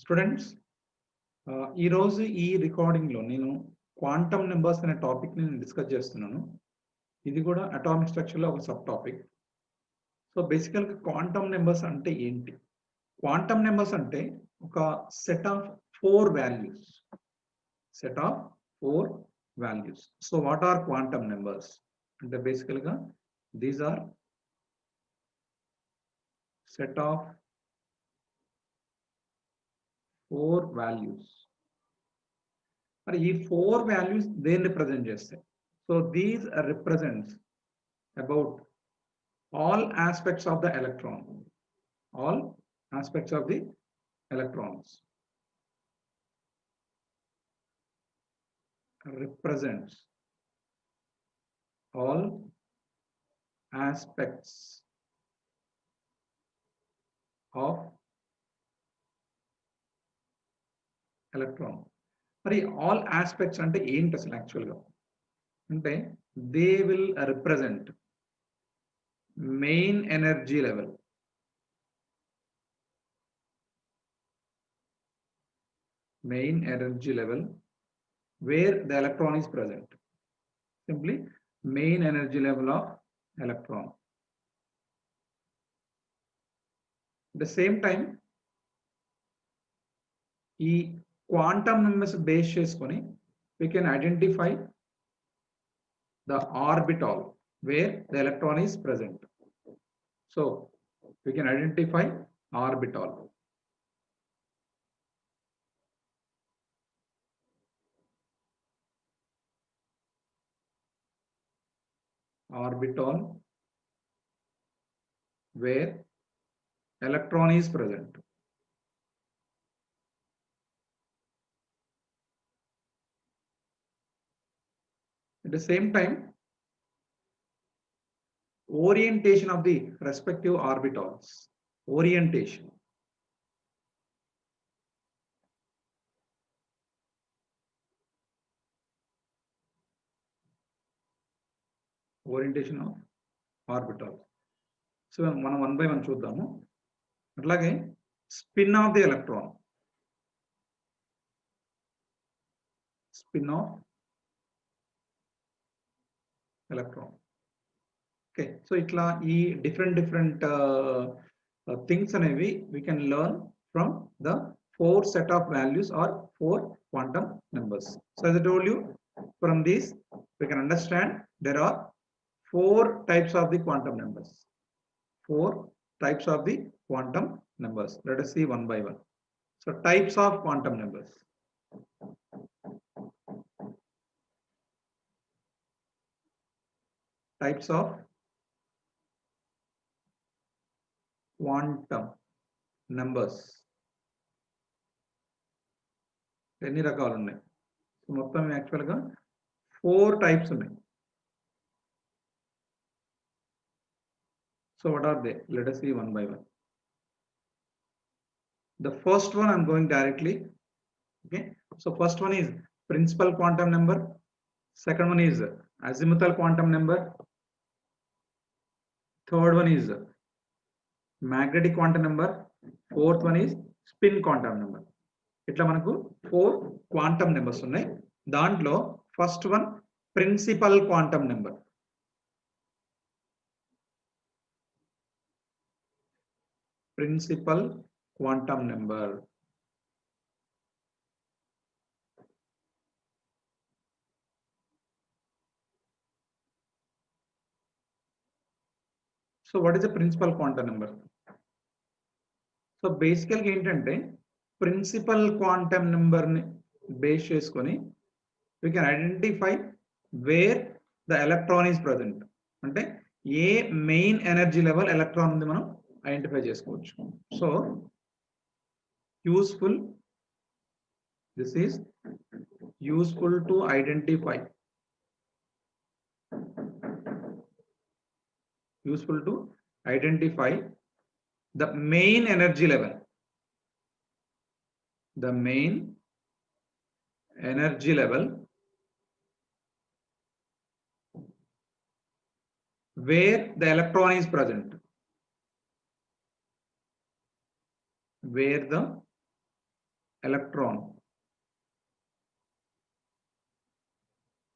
Students, ఈరోజు ఈ రికార్డింగ్లో నేను క్వాంటమ్ నెంబర్స్ అనే టాపిక్ని నేను డిస్కస్ చేస్తున్నాను. ఇది కూడా అటామిక్ స్ట్రక్చర్లో ఒక సబ్ టాపిక్. సో బేసికల్గా క్వాంటమ్ నెంబర్స్ అంటే ఏంటి? క్వాంటమ్ నెంబర్స్ అంటే ఒక set of four values. Set of four values. So what are quantum numbers అంటే బేసికల్గా these are set of four values. మరి ఈ ఫోర్ వాల్యూస్ దేన్ని రిప్రజెంట్ చేస్తాయి? So these represents about all aspects of the electron. All aspects of the electrons represents all aspects of electron. మరి all aspects అంటే ఏంటి అసలు యాక్చువల్గా అంటే they will represent main energy level. Main energy level where the electron is present. Simply main energy level of electron. At the same time, ఈ quantum numbers base చేసుకొని we can identify the orbital where the electron is present. So we can identify orbital. Orbital where electron is present. At the same time, orientation of the respective orbitals. Orientation. Orientation of orbitals. So మనం one by one చూద్దాము. అట్లాగే spin of the electron. Spin of electron. Okay, so itla ee different things అనేవి we can learn from the four set of values or four quantum numbers. So as I told you, from these we can understand there are four types of the quantum numbers. Four types of the quantum numbers. Let us see one by one. So types of quantum numbers. Types of quantum numbers. ఎన్ని రకాలు ఉన్నాయి? మొత్తం యాక్చువల్గా 4 types ఉన్నాయి. So what are they? Let us see one by one. The first one I'm going directly. Okay, so first one is principal quantum number. Second one is azimuthal quantum number. Third one is magnetic quantum number. Fourth one is spin quantum number. ఇట్లా మనకు 4 quantum numbers ఉన్నాయి. దాంట్లో first one principal quantum number. Principal quantum number. So what is the principal quantum number? So బేసికల్గా ఏంటంటే principal quantum నెంబర్ని base చేసుకొని we can identify where the electron is present. అంటే ఏ main energy level electron ఉంది మనం identify చేసుకోవచ్చు. So useful, this is useful to identify. Useful to identify the main energy level. The main energy level where the electron is present. Where the electron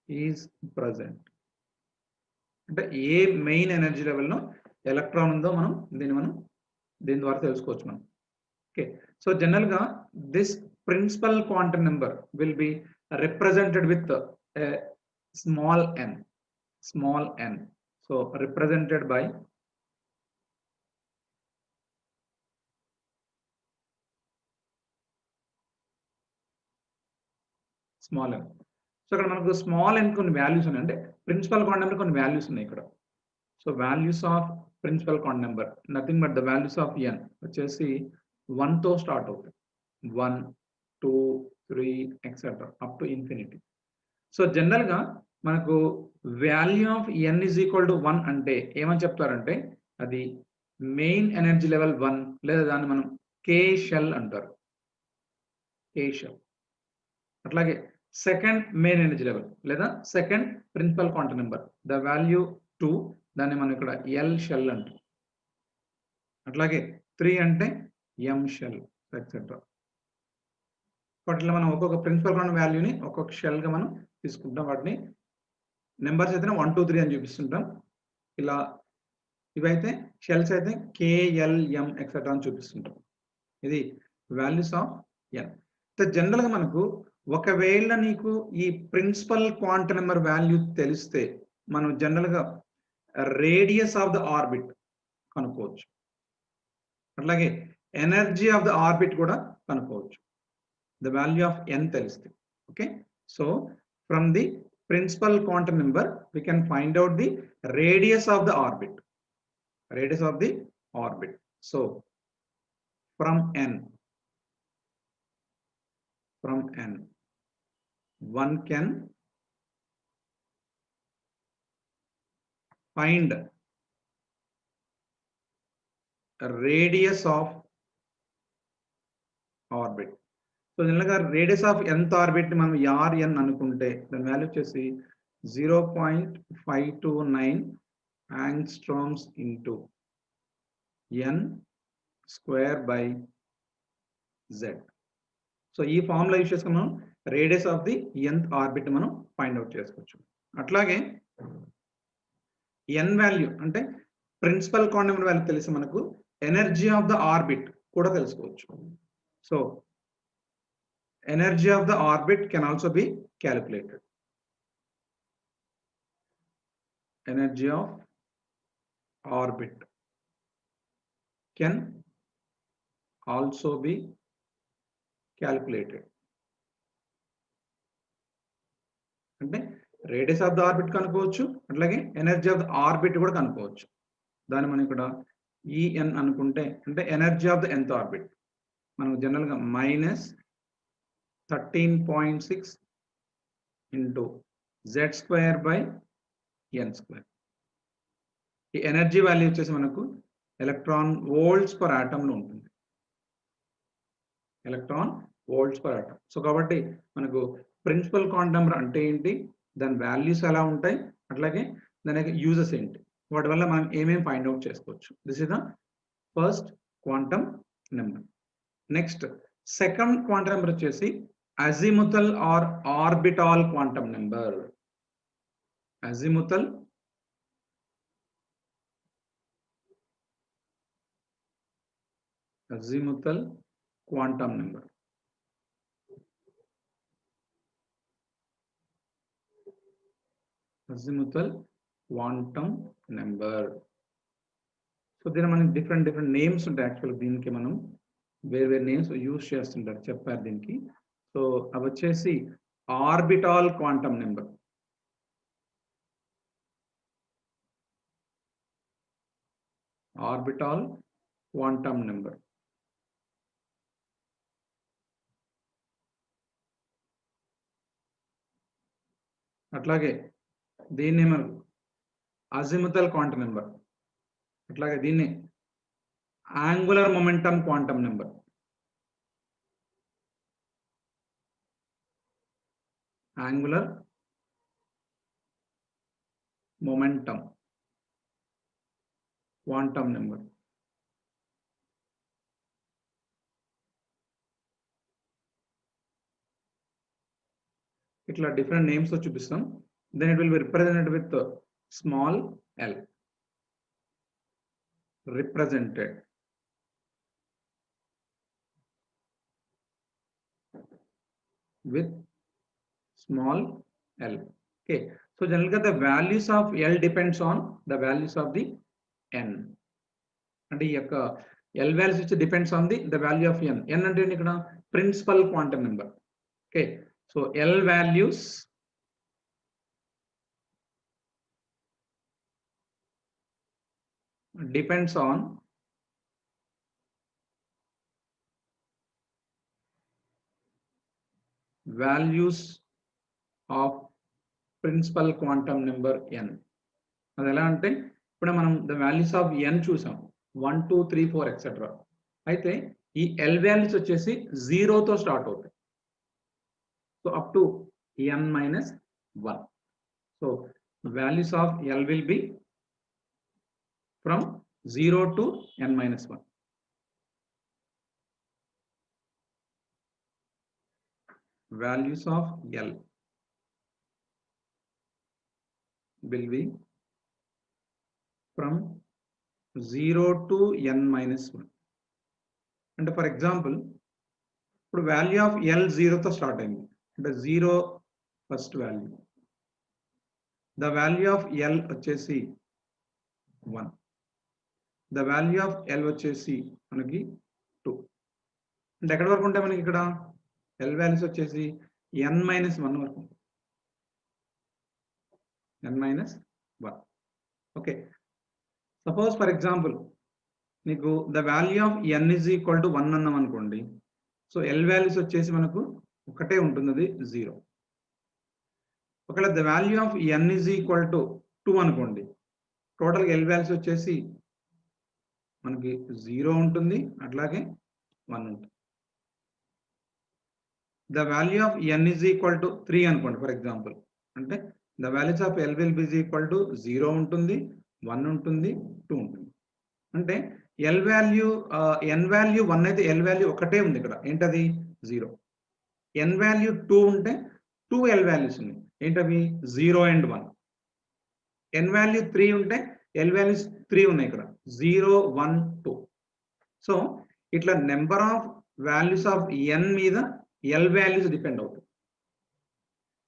is present. అంటే ఏ main energy లెవెల్లో electron ఉందో మనం దీని ద్వారా తెలుసుకోవచ్చు మనం. Okay, so general గా this principle quantum number will be represented with a small n, so represented by small n. So ఇక్కడ మనకు స్మాల్ n కొన్ని వాల్యూస్ ఉన్నాయి, అంటే ప్రిన్సిపల్ క్వాంటమ్ నెంబర్ కొన్ని వాల్యూస్ ఉన్నాయి ఇక్కడ. So values of principal quantum number nothing but the values of n వచ్చేసి 1 తో స్టార్ట్ అవుతాయి, 1 2 3 etcetera up to infinity. So general గా మనకు value of n is equal to 1 అంటే ఏమని చెప్తారంటే అది మెయిన్ ఎనర్జీ లెవెల్ 1, లేదా దాన్ని మనం k షెల్ అంటారు, k షెల్. అట్లాగే సెకండ్ మెయిన్ ఎనర్జీ లెవెల్ లేదా second principal quantum number the value 2, దాన్ని మనం ఇక్కడ l షెల్ అంటాం. అట్లాగే 3 అంటే m షెల్ ఎక్సెట్రా. వాటిలో మనం ఒక్కొక్క ప్రిన్సిపల్ క్వాంటమ్ వాల్యూని ఒక్కొక్క షెల్ గా మనం తీసుకుంటాం. వాటిని నెంబర్స్ అయితే 1 2 3 అని చూపిస్తుంటాం. ఇలా ఇవైతే షెల్స్ అయితే KLM ఎక్సెట్రా అని చూపిస్తుంటాం. ఇది వాల్యూస్ ఆఫ్ n. జనరల్ గా మనకు ఒకవేళ నీకు ఈ ప్రిన్సిపల్ క్వాంటమ్ నెంబర్ వాల్యూ తెలిస్తే మనం జనరల్ గా రేడియస్ ఆఫ్ ద ఆర్బిట్ కనుక్కోవచ్చు. అట్లాగే ఎనర్జీ ఆఫ్ ద ఆర్బిట్ కూడా కనుక్కోవచ్చు, the value of n తెలిస్తే. okay, so from the principal quantum number we can find out the radius of the orbit, so from n one can find a radius of orbit. So general గా radius of nth orbit ని మనం rn అనుకుంటే దాని value వచ్చేసి 0.529 angstroms into n square by z. So ఈ formula use చేసుకుని మనం radius of the nth orbit మనం ఫైండ్ అవుట్ చేసుకోవచ్చు. అట్లాగే n వాల్యూ అంటే ప్రిన్సిపల్ క్వాంటమ్ వాల్యూ తెలిసి మనకు ఎనర్జీ ఆఫ్ ద ఆర్బిట్ కూడా తెలుసుకోవచ్చు. So energy of the orbit can also be calculated. Energy of orbit can also be calculated. అంటే రేడియస్ ఆఫ్ ద ఆర్బిట్ కనుక్కోవచ్చు, అట్లాగే ఎనర్జీ ఆఫ్ ద ఆర్బిట్ కూడా కనుక్కోవచ్చు. దాన్ని మనం ఇక్కడ En అనుకుంటే అంటే energy of the nth orbit మనం జనరల్ గా -13.6 into z square by n square. ఈ ఎనర్జీ వాల్యూ వచ్చేసి మనకు ఎలక్ట్రాన్ వోల్ట్స్ పర్ ఆటమ్ లో ఉంటుంది, electron volts per atom. So కాబట్టి మనకు ప్రిన్సిపల్ క్వాంటమ్ నెంబర్ అంటే ఏంటి, దాని వాల్యూస్ ఎలా ఉంటాయి, అట్లాగే దాని యొక్క యూజెస్ ఏంటి, వాటి వల్ల మనం ఏమేమి ఫైండ్ అవుట్ చేసుకోవచ్చు. This is the first quantum number. Next second quantum number వచ్చేసి azimuthal or orbital quantum number. Azimuthal quantum number. Azimuthal quantum number. So there are different names ఉంటాయి. యాక్చువల్ దీనికి మనం వేరే నేమ్స్ యూజ్ చేస్తుంటారు, చెప్పారు దీనికి. So అవి వచ్చేసి orbital quantum number, orbital quantum number. అట్లాగే దీన్ని మనం అజిముథల్ క్వాంటమ్ నెంబర్, అట్లాగే దీన్ని angular momentum quantum number, angular momentum quantum number. ఇట్లా డిఫరెంట్ నేమ్స్ తో చూపిస్తాం. Then it will be represented with small L, represented with small l. Okay, so generally the values of l depends on the values of the n. అంటే ఈ యొక్క l values which depends on the value of n. n అంటే ఇక్కడ principal quantum number. Okay, so l values depends on values of principal quantum number n. అది ఎలా అంటే ఇప్పుడు మనం ద వాల్యూస్ ఆఫ్ n చూసాం 1 2 3 4 ఎక్సెట్రా. అయితే ఈ l వాల్యూస్ వచ్చేసి 0 తో స్టార్ట్ అవుతాయి. So up to n minus 1. So values of l will be from 0 to n minus 1. Values of l will be from 0 to n minus 1. అంటే for example ఇప్పుడు value of l 0 తో start అయింది అంటే 0 first value. The value of l వచ్చేసి 1. The value of l వచ్చేసి మనకి 2. అంటే ఎక్కడి వరకు ఉంటాయి మనకి ఇక్కడ l వాల్యూస్ వచ్చేసి n minus 1 వరకు, n minus 1. Okay, suppose for example నీకు the value of n is equal to 1 అన్నాం అనుకోండి. సో l వాల్యూస్ వచ్చేసి మనకు ఒకటే ఉంటుంది, అది 0. ఒకవేళ the value of n is equal to 2 అనుకోండి, టోటల్ l వాల్యూస్ వచ్చేసి మనకి 0 ఉంటుంది, అట్లాగే 1 ఉంటుంది. The value of n is equal to 3 అనుకోండి ఫర్ ఎగ్జాంపుల్, అంటే the values of l will be equal to 0 ఉంటుంది, 1 ఉంటుంది, 2 ఉంటుంది. అంటే l వాల్యూ n వాల్యూ 1 అయితే l వాల్యూ ఒకటే ఉంది ఇక్కడ, ఏంటది 0. n వాల్యూ 2 ఉంటే 2 l వాల్యూస్ ఉన్నాయి, ఏంటవి 0 and 1. n వాల్యూ 3 ఉంటే l వాల్యూస్ 3 ఉన్నాయి ఇక్కడ, 0 1 2. సో ఇట్లా number of values of n మీద l వాల్యూస్ డిపెండ్ అవుతాయి.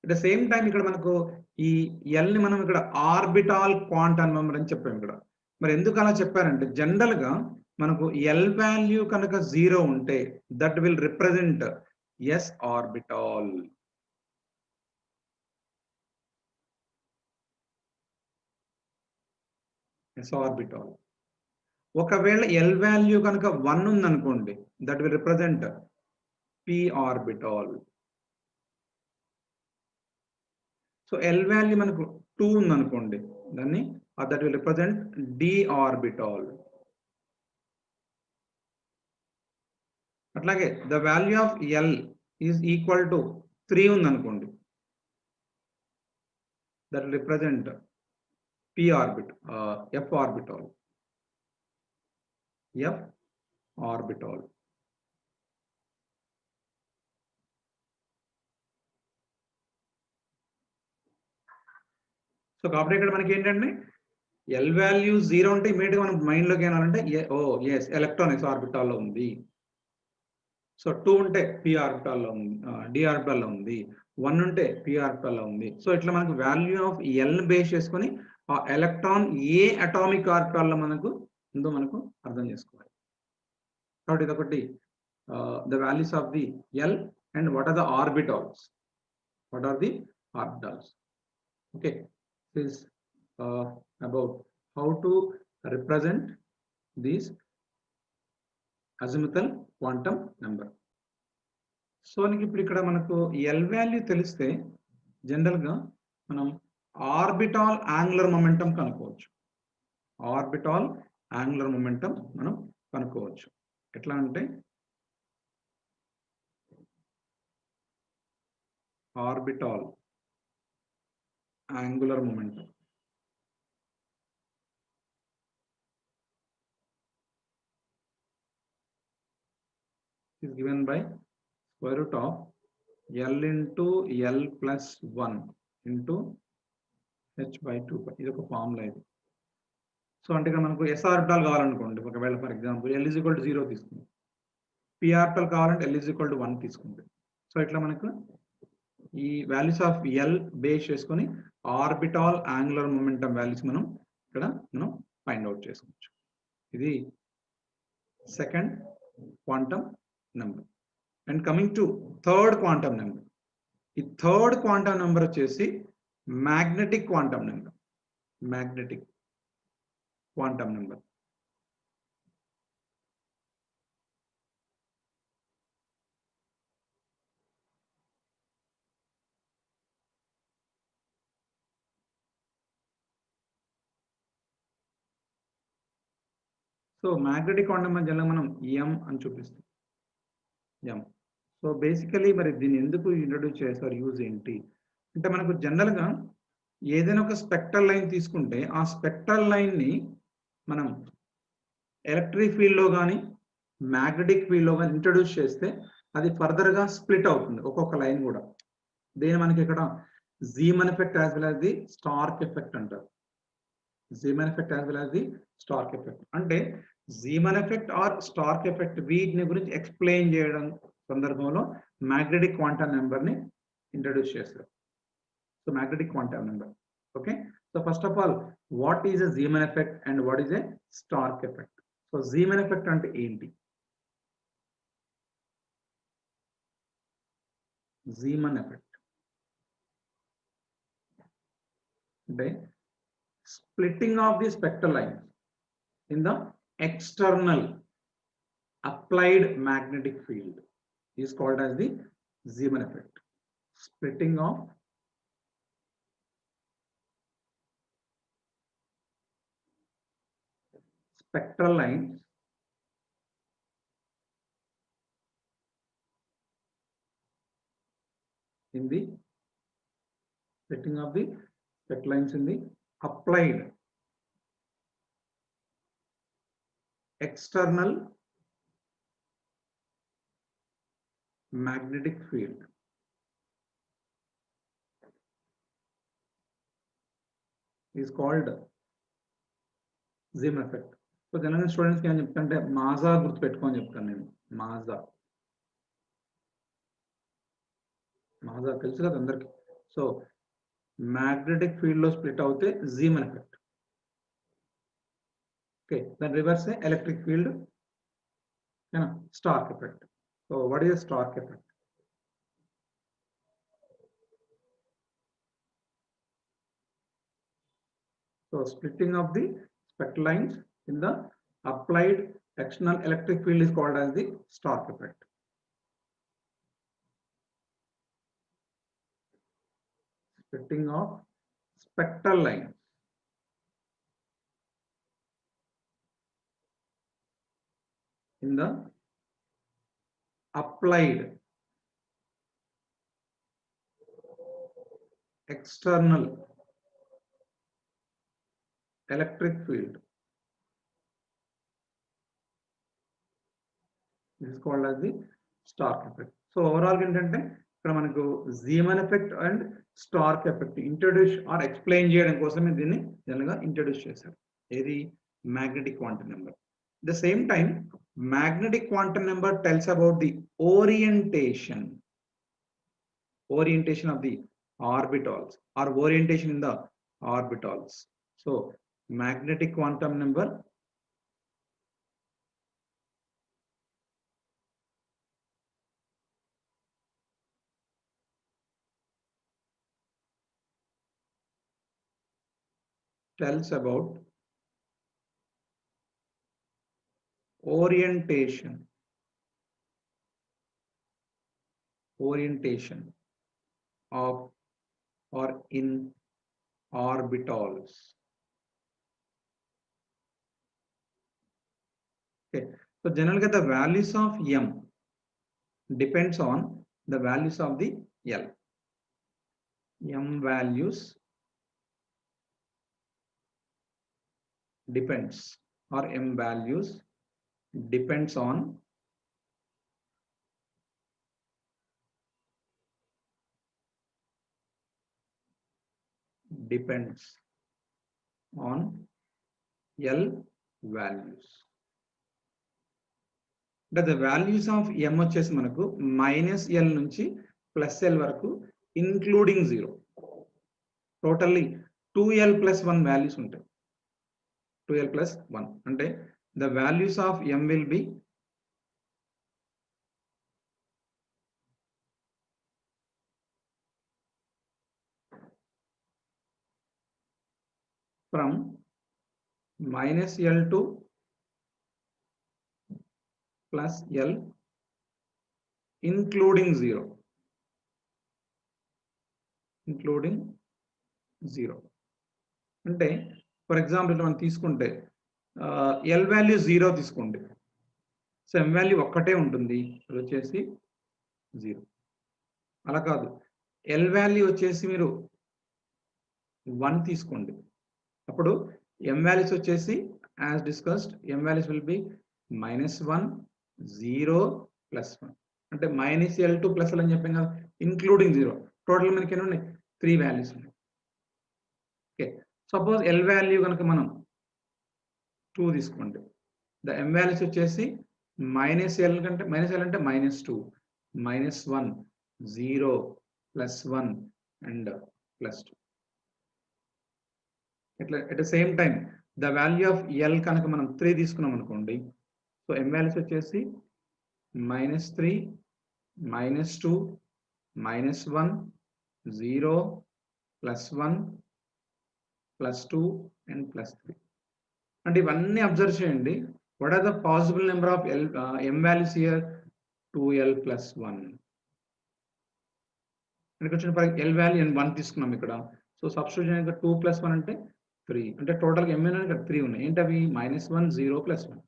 అట్ ద సేమ్ టైం ఇక్కడ మనకు ఈ l ని మనం ఇక్కడ ఆర్బిటాల్ క్వాంటం నెంబర్ అని చెప్పాము ఇక్కడ. మరి ఎందుకు అలా చెప్పారంటే జనరల్ గా మనకు l వాల్యూ కనుక 0 ఉంటే that will represent s orbital. s orbital. ఒకవేళ l వాల్యూ కనుక 1 ఉందనుకోండి, that will represent p orbital. So l value మనకు 2 ఉందనుకోండి, దాన్ని that will represent d orbital. అట్లాగే the value of l is equal to 3 ఉందనుకోండి, that will represent p orbital, f orbital, f orbital. So కాబట్టి ఇక్కడ మనకి ఏంటంటే l వాల్యూ 0 ఉంటే ఇమీడియట్ గా మనం మైండ్ లోకి ఏనాలంటే ఓ ఎస్ ఎలక్ట్రాన్ s ఆర్బిటాల్ లో ఉంది. సో 2 ఉంటే p ఆర్బిటాల్ లో ఉంది, d ఆర్బిటాల్ లో ఉంది, 1 ఉంటే p ఆర్బిటాల్ లో ఉంది. సో ఇట్లా మనకు వాల్యూ ఆఫ్ l బేస్ చేసుకొని ఆ ఎలక్ట్రాన్ ఏ అటామిక్ ఆర్బిటాల్ లో మనకు ఉందో మనకు అర్థం చేసుకోవాలి. కాబట్టి ఇదొకటి the values of the l and what are the orbitals, what are the orbitals. Okay, this about how to represent these azimuthal quantum number. సో ఇప్పుడు ఇక్కడ మనకు l వాల్యూ తెలిస్తే జనరల్ గా మనం ఆర్బిటాల్ యాంగులర్ మొమెంటం కనుక్కోవచ్చు. ఆర్బిటాల్ యాంగులర్ మొమెంటం మనం కనుక్కోవచ్చు. ఎట్లా అంటే orbital angular momentum is given by square root of L into L plus 1 into h by 2 pi. ఇది ఒక ఫార్ములా ఇది. సో అంటే ఇక్కడ మనకు ఎస్ ఆర్బిటాల్ కావాలనుకోండి, ఒకవేళ for example L is equal to 0 తీసుకుంది, p ఆర్బిటాల్ కావాలంటే L is equal to 1 తీసుకుంది. సో ఇట్లా మనకు ఈ వాల్యూస్ ఆఫ్ ఎల్ బేస్ చేసుకొని ఆర్బిటాల్ యాంగులర్ మొమెంటం వాల్యూస్ మనం ఫైండ్ అవుట్ చేసుకోవచ్చు. ఇది second quantum number. And coming to third quantum number. ఈ థర్డ్ క్వాంటమ్ నెంబర్ వచ్చేసి magnetic quantum number. Magnetic quantum number. So magnetic quantum number జనరల్గా మనం ఎం అని చూపిస్తాం, ఎం. సో బేసికలీ మరి దీన్ని ఎందుకు ఇంట్రొడ్యూస్ చేస్తారు, యూజ్ ఏంటి అంటే మనకు జనరల్గా ఏదైనా ఒక స్పెక్ట్రల్ లైన్ తీసుకుంటే ఆ స్పెక్ట్రల్ లైన్ని మనం ఎలక్ట్రిక్ ఫీల్డ్లో కానీ మ్యాగ్నెటిక్ ఫీల్డ్లో కానీ ఇంట్రొడ్యూస్ చేస్తే అది ఫర్దర్గా స్ప్లిట్ అవుతుంది ఒక్కొక్క లైన్ కూడా. దీని మనకి ఇక్కడ Zeeman effect as well as the Stark effect అంటారు. Zeeman effect as well as the Stark effect అంటే Zeeman effect or Stark effect వీటిని గురించి ఎక్స్ప్లెయిన్ చేయడం సందర్భంలో మ్యాగ్నెటిక్ క్వాంటమ్ నెంబర్ ని ఇంట్రొడ్యూస్ చేస్తారు. So magnetic quantum number. Okay, so first of all what is a Zeeman effect and what is a Stark effect. So Zeeman effect అంటే ఏంటి? Zeeman effect అంటే splitting of the spectral lines in the external applied magnetic field is called as the Zeeman effect. Splitting of spectral lines in the splitting of the spectral lines in the applied external magnetic field is called Zeeman effect. So general students can చెప్తాంటే మాజా గుర్తు పెట్టుకొని చెప్తాను నేను. మాజా తెలుసు కదా అందరికి. సో మ్యాగ్నెటిక్ ఫీల్డ్ లో స్ప్లిట్ అవుతే జీమన్ ఎఫెక్ట్. ఓకే, దాని reverse electric field Stark effect. So what is Stark effect? So splitting of the spectral lines in the applied external electric field is called as the Stark effect. Splitting of spectral lines in the applied external electric field. This is called as the Stark effect. So overall ఏంటంటే ఇక్కడ మనకు Zeeman effect and Stark effect introduce or explain చేయడం కోసమే దీన్ని general గా introduce చేశారు. ఏది? Magnetic quantum number. The same time magnetic quantum number tells about the orientation of the orbitals or orientation in the orbitals. So magnetic quantum number tells about orientation of or in orbitals. Okay, so generally the values of m depends on the values of the L. M values depends or M values depends on depends on L values. That the values of M వచ్చేసి మనకు -L నుంచి +L వరకు including 0. Totally 2L plus 1 values ఉంటాయి. 2L plus 1 అంటే the values of M will be from -L to +L including 0. Including 0. అంటే for example మనం తీసుకుంటే L value 0 తీసుకోండి. సో ఎం వాల్యూ ఒక్కటే ఉంటుంది, అది వచ్చేసి 0. అలా కాదు, ఎల్ వాల్యూ వచ్చేసి మీరు 1 తీసుకోండి. అప్పుడు ఎం వాల్యూస్ వచ్చేసి as discussed M values will be -1 0 +1 అంటే -L to +L అని చెప్పాం కదా, ఇంక్లూడింగ్ 0. టోటల్ మనకి ఎన్ని ఉన్నాయి? 3 వాల్యూస్ ఉన్నాయి. ఓకే, సపోజ్ ఎల్ వాల్యూ కనుక మనం 2 తీసుకోండి. ద ఎం వాల్యూస్ వచ్చేసి -L కంటే -L అంటే -2 -1 0 +1 అండ్ +2. ఇట్లా at the same time the value of L కనుక మనం 3 తీసుకున్నాం అనుకోండి. సో ఎం వాల్యూస్ వచ్చేసి -3 -2 -1 0 +1 +2 అండ్ +3. అంటే ఇవన్నీ అబ్జర్వ్ చేయండి. What are the possible number of M values here? 2L plus 1. ఇక్కడ వచ్చిన ఎల్ వాల్యూ n 1 తీసుకున్నాం ఇక్కడ. సో సబ్స్టిట్యూషన్ ఇక్కడ 2 + 1 అంటే 3. అంటే టోటల్ ఎం ఇక్కడ 3 ఉన్నాయి. ఏంటి అవి? -1 0 +1.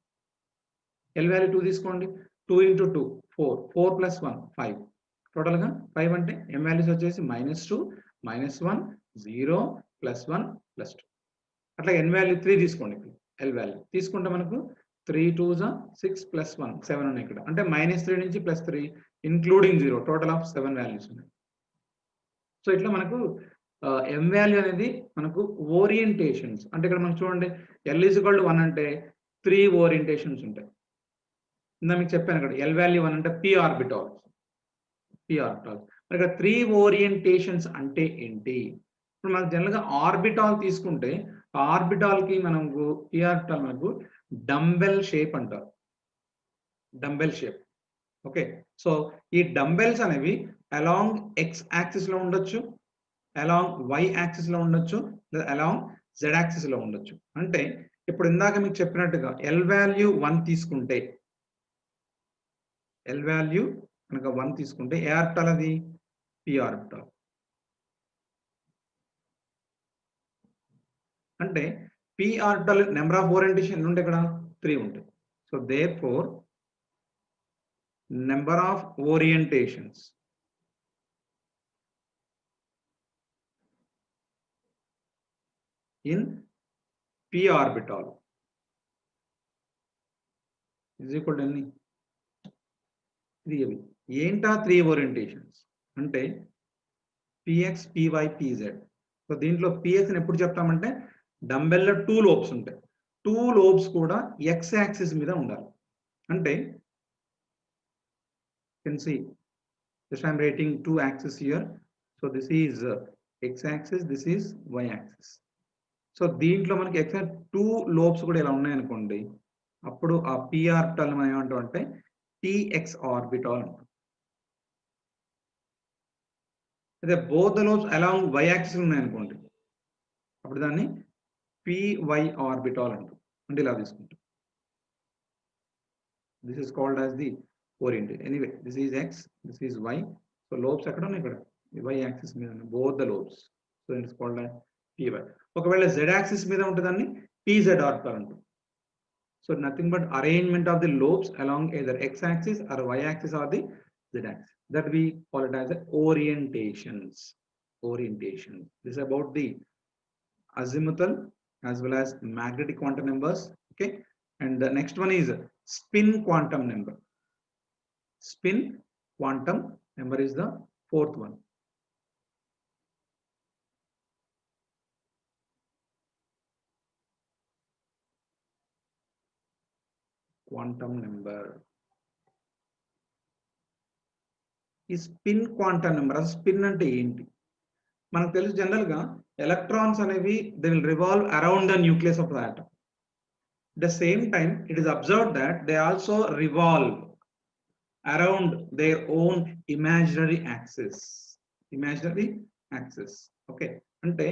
ఎల్ వాల్యూ 2 తీసుకోండి. 2 × 2 4 4 + 1 5. టోటల్ గా 5 అంటే ఎం వాల్యూస్ వచ్చేసి -2 -1 0 +1 +2. అట్లా ఎన్ వాల్యూ 3 తీసుకోండి. ఎల్ వాల్యూ తీసుకుంటే మనకు 3 2s 6 + 1 7 ఉన్నాయి ఇక్కడ. అంటే -3 నుంచి +3 ఇంక్లూడింగ్ 0 టోటల్ ఆఫ్ 7 వాల్యూస్ ఉన్నాయి. సో ఇట్లా మనకు ఎం వాల్యూ అనేది మనకు ఓరియంటేషన్స్ అంటే ఇక్కడ మనం చూడండి L = 1 అంటే 3 ఓరియంటేషన్స్ ఉంటాయి. ఇందా మీకు చెప్పాను ఇక్కడ ఎల్ వాల్యూ 1 అంటే p ఆర్బిటాల్స్. మరి ఇక్కడ 3 ఓరియంటేషన్స్ అంటే ఏంటి? ఇప్పుడు మనకు జనరల్ గా ఆర్బిటాల్ తీసుకుంటే ఆర్బిటాల్ కి మనకు p ఆర్బిటాల్ మనకు డంబెల్ షేప్ అంటారు. Dumbbell shape. ఓకే, సో ఈ డంబెల్స్ అనేవి అలాంగ్ x యాక్సిస్ లో ఉండొచ్చు, అలాంగ్ y యాక్సిస్ లో ఉండొచ్చు, లేదా అలాంగ్ z యాక్సిస్ లో ఉండొచ్చు. అంటే ఇప్పుడు ఇందాక మీకు చెప్పినట్టుగా ఎల్ వాల్యూ 1 తీసుకుంటే ఎల్ వాల్యూ కనుక 1 తీసుకుంటే ఏ ఆర్బిటాల్ అది? p orbital. అంటే p orbital number of orientation ఉంటే ఇక్కడ 3 ఉంటాయి. So therefore number of orientations in p orbital is equal to ఎన్ని? 3. ఏంటా 3 ఓరియంటేషన్స్ అంటే px py pz. సో దీంట్లో px ని ఎప్పుడు చెప్తామంటే డంబెల్ లో 2 లోబ్స్ ఉంటాయి. 2 లోబ్స్ కూడా x యాక్సిస్ మీద ఉండాలి. అంటే you can see just I am writing 2 axis here. So this is x axis, this is y axis. So దీంట్లో మనకి x 2 లోబ్స్ కూడా ఇలా ఉన్నాయి అనుకోండి, అప్పుడు ఆ p ఆర్బిటాల్ మనం ఏమంటాం అంటే px ఆర్బిటాల్ అంటాం. అదే both the lobes along y axis ఉన్నాయి అనుకోండి, అప్పుడు దాన్ని py ఆర్బిటాల్ అంటాం. అంటే ఇలా తీసుకుంటాం. This is called as the oriented. Anyway, this is x, this is y. So lobes ఎక్కడ ఉన్నాయి? ఇక్కడ y యాక్సిస్ మీద ఉన్నాయి, both the lobes. So it is called as py. ఒకవేళ z యాక్సిస్ మీద ఉంటుందని pz ఆర్బిటాల్ అంటాం. So nothing but arrangement of the lobes along either x axis or y axis or the z axis. That we call it as the orientations. Orientation. This is about the azimuthal as well as magnetic quantum numbers. Okay, and the next one is spin quantum number. Spin quantum number is the fourth one. quantum number. ఈ spin quantum number, అసలు spin అంటే ఏంటి మనకు తెలుసు. General గా electrons అనేవి they will revolve around the nucleus of the atom. The same time it is observed that they also revolve around their own imaginary axis. Imaginary axis. Okay, అంటే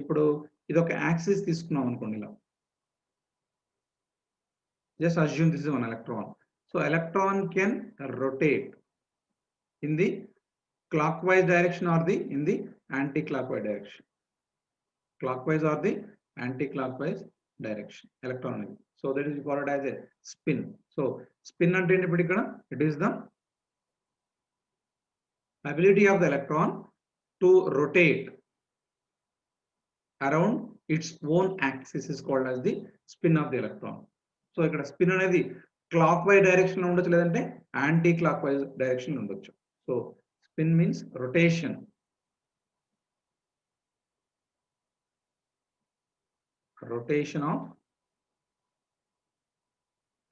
ఇప్పుడు ఇది ఒక యాక్సిస్ తీసుకున్నాం అనుకోండి ఇలా. Just assume this is one electron. So electron can rotate in the clockwise direction or in the anti-clockwise direction. Clockwise or the anti-clockwise direction. Electron. So that is called as a spin. So spin and it is the ability of the electron to rotate around its own axis is called as the spin of the electron. So ఇక్కడ spin అనేది clock wise direction లో ఉండొచ్చు, లేదంటే anti clock wise direction లో ఉండొచ్చు. So spin means rotation. Rotation of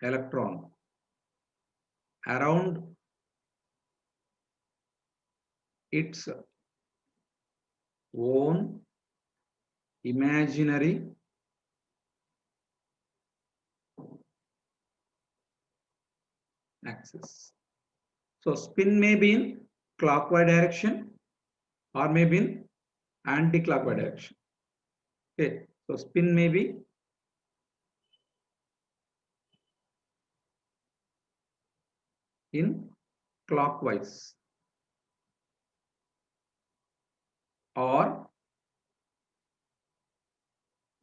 electron around its own imaginary axis. So spin may be in clockwise direction or may be in anti-clockwise direction. Okay, so spin may be in clockwise or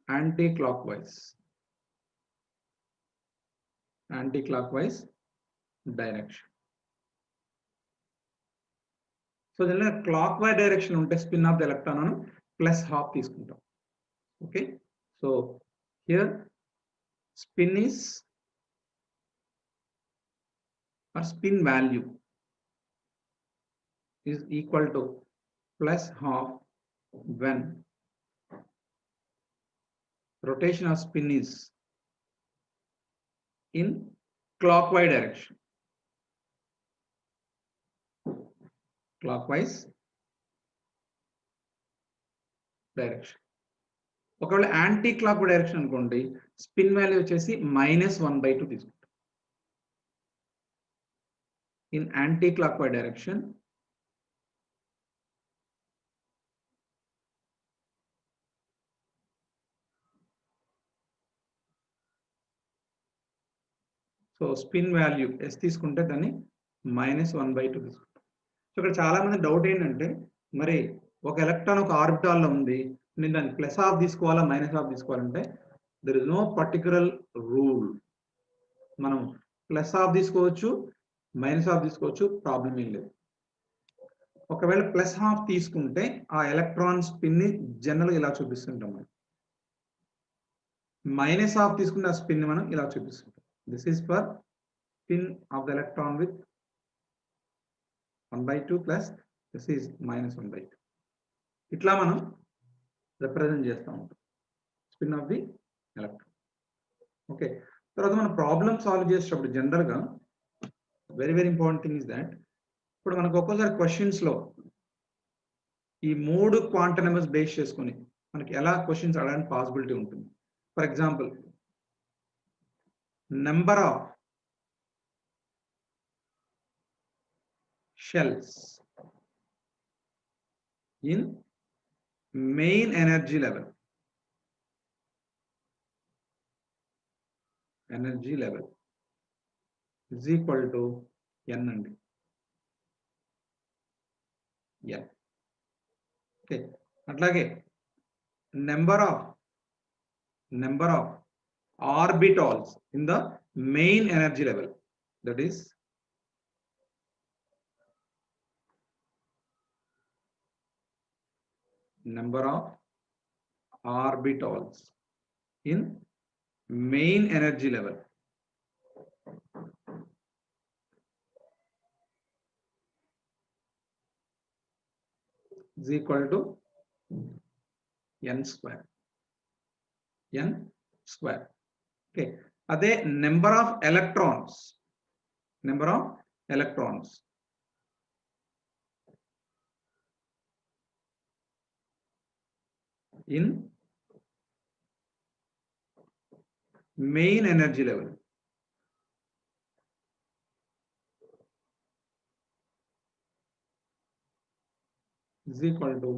anti-clockwise direction. So then clockwise direction unte spin of the electron anu plus half తీసుకుంటాం. Okay, so here spin is or spin value is equal to plus half when rotation of spin is in clockwise direction. Clockwise direction. ఒకవేళ anti clock direction అనుకోండి, spin value వచ్చేసి -1/2 తీసుకుంటాం. In anti clock direction so spin value S తీసుకుంటే దాన్ని -1/2 తీసుకుంటాం. So ఇక్కడ చాలా మంది డౌట్ ఏంటంటే, మరి ఒక ఎలక్ట్రాన్ ఒక ఆర్బిటాల్లో ఉంది, నేను దాన్ని ప్లస్ హాఫ్ తీసుకోవాలా మైనస్ హాఫ్ తీసుకోవాలంటే there is no particular rule. మనం ప్లస్ హాఫ్ తీసుకోవచ్చు, మైనస్ హాఫ్ తీసుకోవచ్చు, ప్రాబ్లం ఏం లేదు. ఒకవేళ ప్లస్ హాఫ్ తీసుకుంటే ఆ ఎలక్ట్రాన్ స్పిన్ ని జనరల్ ఇలా చూపిస్తుంటాం. మనం మైనస్ హాఫ్ తీసుకుంటే ఆ స్పిన్ మనం ఇలా చూపిస్తుంటాం. This is for spin of the electron with 1/2 plus this is -1/2. ఇట్లా మనం రిప్రజెంట్ చేస్తూ ఉంటాం spin of the electron. Okay, తర్వాత మనం ప్రాబ్లమ్ సాల్వ్ చేసేటప్పుడు జనరల్ గా very important thing is that ఇప్పుడు మనకు ఒక్కోసారి క్వశ్చన్స్ లో ఈ 3 క్వాంటమ్ నెంబర్స్ బేస్ చేసుకొని మనకి ఎలా క్వశ్చన్స్ అడగడానికి పాసిబిలిటీ ఉంటుంది. For example, number of shells in main energy level is equal to n అండి. n. ఓకే, అట్లాగే number of orbitals in the main energy level, that is number of orbitals in main energy level is equal to n square. Okay, అదే number of electrons in main energy level is equal to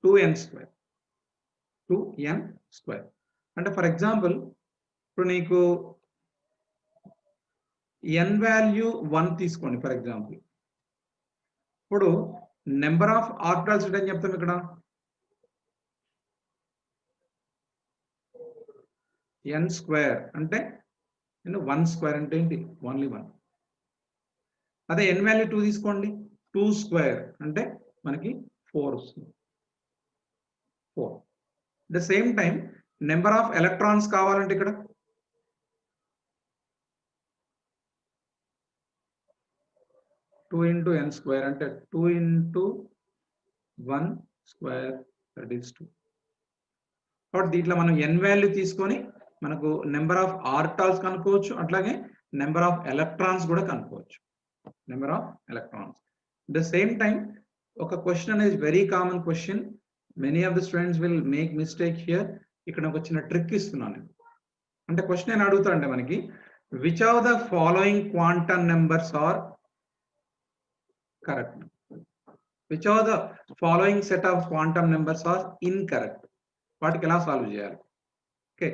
2n square. అంటే for example ఇప్పుడు నీకు n value 1 తీసుకోండి for example. ఇప్పుడు number of orbitals అని చెప్తాం ఇక్కడ n square అంటే 1 స్క్వేర్ అంటే ఏంటి ఓన్లీ 1. అదే n వాల్యూ 2 తీసుకోండి 2 స్క్వేర్ అంటే మనకి 4 వస్తుంది 4. The same time number of electrons కావాలంటే ఇక్కడ 2 into n square అంటే 2 into 1 square that is 2. కాబట్టి దీంట్లో మనం n వాల్యూ తీసుకొని మనకు నెంబర్ ఆఫ్ ఆర్టాల్స్ కనుక్కోవచ్చు, అట్లాగే నెంబర్ ఆఫ్ ఎలక్ట్రాన్స్ కూడా కనుక్కోవచ్చు. Number of electrons the same time ఒక క్వశ్చన్ అనేది very common question, many of the students will make mistake here. ఇక్కడ ఒక చిన్న ట్రిక్ ఇస్తున్నాను. అంటే క్వశ్చన్ నేను అడుగుతా అంటే మనకి which of the following quantum numbers are correct, which are the following set of quantum numbers are incorrect. వాటికి ఎలా సాల్వ్ చేయాలి? ఓకే,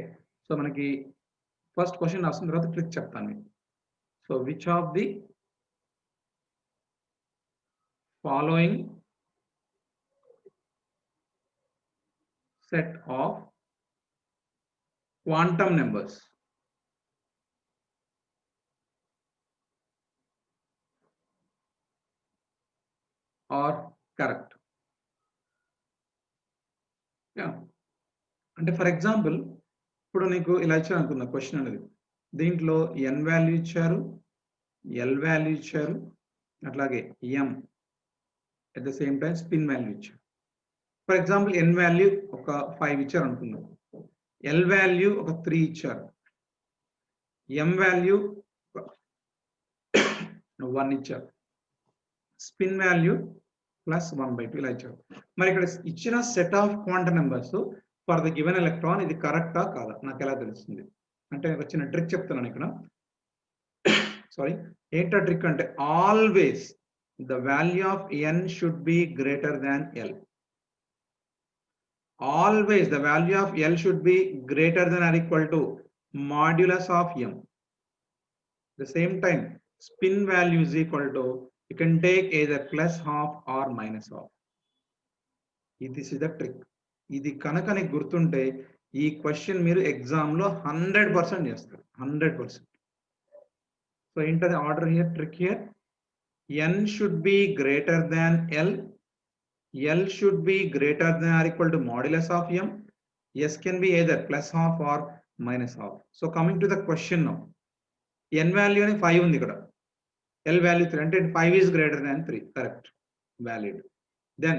సో మనకి ఫస్ట్ క్వశ్చన్ రాసిన తర్వాత ట్రిక్ చెప్తాను మీకు. So which of the following set of quantum numbers are correct. అంటే for example ఇప్పుడు నీకు ఇలా ఇచ్చారు అనుకున్న క్వశ్చన్ అనేది, దీంట్లో n వాల్యూ ఇచ్చారు, l వాల్యూ ఇచ్చారు, అట్లాగే m at the same time spin value ఇచ్చారు. ఫర్ ఎగ్జాంపుల్ n వాల్యూ ఒక 5 ఇచ్చారు అనుకుందాం, l వాల్యూ ఒక 3 ఇచ్చారు, m వాల్యూ 1 ఇచ్చారు, స్పిన్ వాల్యూ +1/2 ఇలా ఇచ్చారు. మరి ఇక్కడ ఇచ్చిన set of quantum numbers for the given electron ఇది కరెక్టా కాదా నాకు ఎలా తెలుస్తుంది అంటే ఒక చిన్న ట్రిక్ చెప్తున్నాను ఇక్కడ. సారీ, ఏంటా ట్రిక్ అంటే always the value of n should be greater than l. Always the value of l should be greater than or equal to modulus of m. The same time spin value is equal to, you can take either +12 or -12. This is the trick. ఇది కనుక నీకు గుర్తుంటే ఈ question మీరు exam లో 100% చేస్తారు, 100%. So ఏంటది order here, trick here, n should be greater than l, l should be greater than or equal to modulus of m, s can be either +12 or -12. So coming to the question now, n value అని 5 ఉంది ఇక్కడ, l value 3 అంటే 5 is greater than 3, correct, valid. Then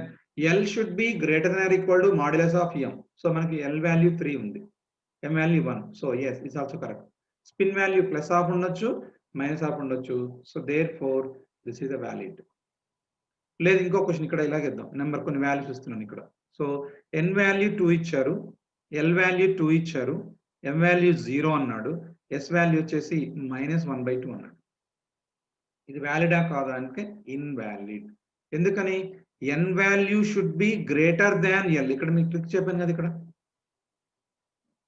l should be greater than or equal to modulus of m. So మనకి l value 3 ఉంది, m value 1, so yes, it's also correct. Spin value plus half ఉండొచ్చు, minus half ఉండొచ్చు, so therefore this is a valid. లేదు ఇంకో question ఇక్కడ ఇలాగేద్దాం, number కొన్ని values ఇస్తున్నాను ఇక్కడ. సో n వాల్యూ 2 ఇచ్చారు, l వాల్యూ 2 ఇచ్చారు, m వాల్యూ 0 అన్నాడు, s వాల్యూ వచ్చేసి -1/2 అన్నాడు. ఇది వ్యాలిడా కాదా అంటే ఇన్వాలిడ్. ఎందుకని n value should be greater than l. ఇక్కడ మీకు ట్రిక్ చెప్పాను కదా, ఇక్కడ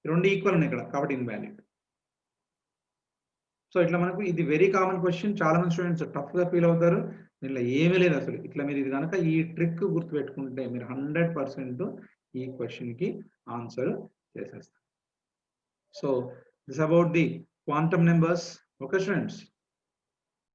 రెండు ఈక్వల్ ఉన్నాయి ఇక్కడ, కాబట్టి ఇన్వాలిడ్. సో ఇట్లా మనకు ఇది వెరీ కామన్ క్వశ్చన్, చాలా మంది స్టూడెంట్స్ టఫ్ గా ఫీల్ అవుతారు. దీంట్లో ఏమీ లేదు అసలు. ఇట్లా మీరు ఇది కనుక ఈ ట్రిక్ గుర్తుపెట్టుకుంటే మీరు 100% ఈ క్వశ్చన్ కి ఆన్సర్ చేసేస్తారు. So this about the quantum numbers. Okay students.